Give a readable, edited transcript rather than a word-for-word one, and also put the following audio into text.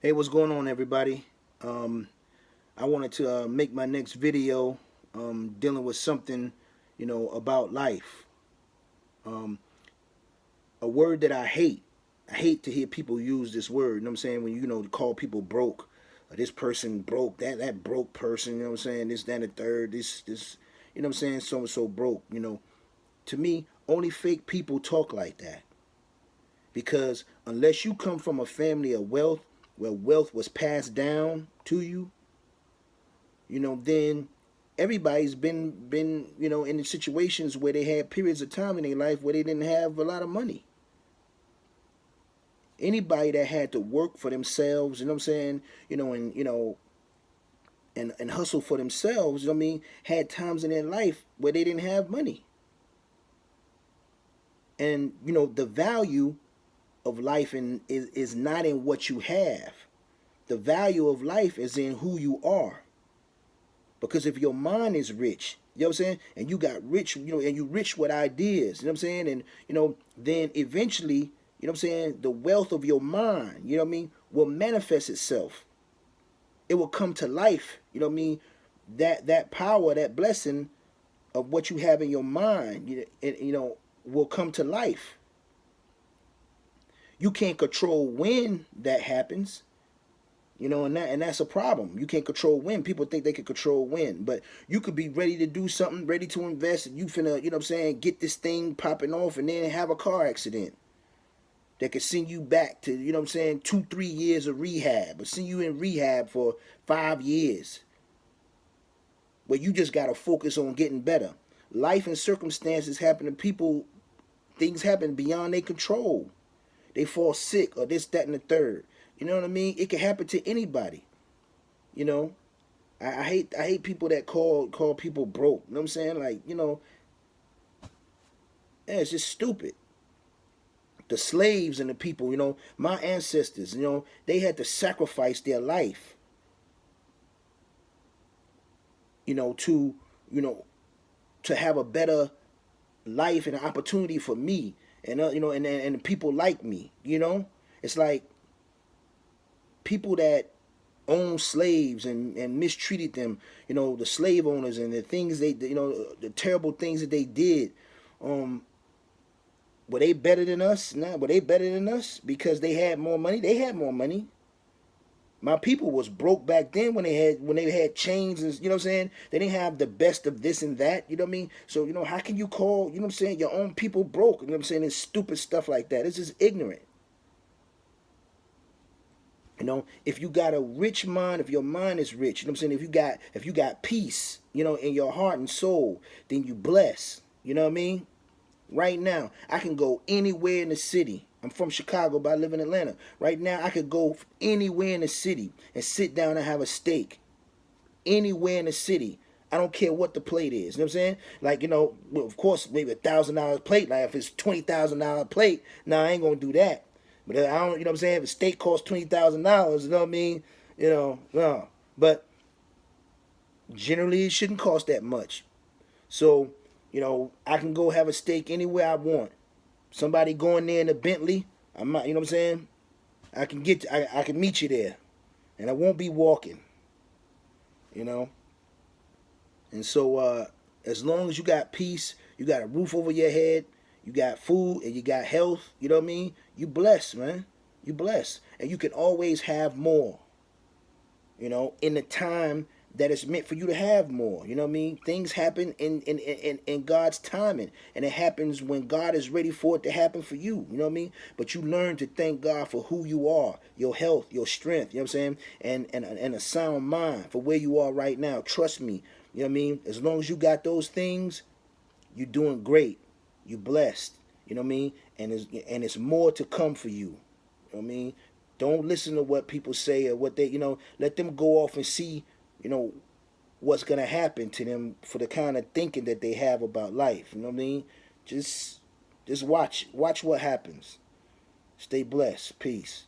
Hey, what's going on, everybody? I wanted to make my next video dealing with something, about life. Um, a word that I hate. I hate to hear people use this word. You know what I'm saying? When call people broke, this person broke, that broke person. You know what I'm saying? This, that, and the third. This. You know what I'm saying? So and so broke. To me, only fake people talk like that because unless you come from a family of wealth, where wealth was passed down to you, then everybody's been in situations where they had periods of time in their life where they didn't have a lot of money. Anybody that had to work for themselves, you know what I'm saying, and hustle for themselves, had times in their life where they didn't have money. And the value of life is not in what you have. The value of life is in who you are. Because if your mind is rich, you know what I'm saying, and you got rich, and you rich with ideas, you know what I'm saying, and then eventually, what I'm saying, the wealth of your mind, will manifest itself. It will come to life, that power, that blessing of what you have in your mind, will come to life. You can't control when that happens. And that's a problem. You can't control when. People think they can control when, but you could be ready to do something, ready to invest, and you finna, get this thing popping off, and then have a car accident that could send you back to, 2-3 years of rehab, or send you in rehab for 5 years, where you just gotta focus on getting better. Life and circumstances happen to people. Things happen beyond their control. They fall sick, or this, that, and the third. You know what I mean? It can happen to anybody. You know, I hate people that call people broke. You know what I'm saying? Like, yeah, it's just stupid. The slaves and the people, my ancestors, they had to sacrifice their life, to, to have a better life and an opportunity for me and and people like me. It's like people that own slaves and mistreated them, the slave owners, and the things the terrible things that they did. Were they better than us? Nah, were they better than us because they had more money? They had more money. My people was broke back then when they had chains, and what I'm saying? They didn't have the best of this and that, you know what I mean? So, how can you call, what I'm saying, your own people broke? You know what I'm saying? It's stupid stuff like that. It's just ignorant. If you got a rich mind, if your mind is rich, what I'm saying, if you got peace, in your heart and soul, then you bless. You know what I mean? Right now, I can go anywhere in the city. I'm from Chicago, but I live in Atlanta. Right now, I could go anywhere in the city and sit down and have a steak. Anywhere in the city. I don't care what the plate is. You know what I'm saying? Like, well, of course, maybe $1,000 plate. Like, if it's $20,000 plate, nah, I ain't going to do that. But I don't, what I'm saying? If a steak costs $20,000, you know what I mean? No. But generally, it shouldn't cost that much. So, I can go have a steak anywhere I want. Somebody going there in a Bentley, I'm not, you know what I'm saying? I can meet you there, and I won't be walking. You know, and so as long as you got peace, you got a roof over your head, you got food, and you got health. You know what I mean? You blessed, man. You blessed, and you can always have more. In the time that is meant for you to have more. You know what I mean? Things happen in God's timing. And it happens when God is ready for it to happen for you. You know what I mean? But you learn to thank God for who you are, your health, your strength, you know what I'm saying? And a sound mind for where you are right now. Trust me. You know what I mean? As long as you got those things, you're doing great. You're blessed. You know what I mean? And it's more to come for you. You know what I mean? Don't listen to what people say or what they, let them go off and see, what's going to happen to them for the kind of thinking that they have about life. You know what I mean? Just watch what happens. Stay blessed. Peace.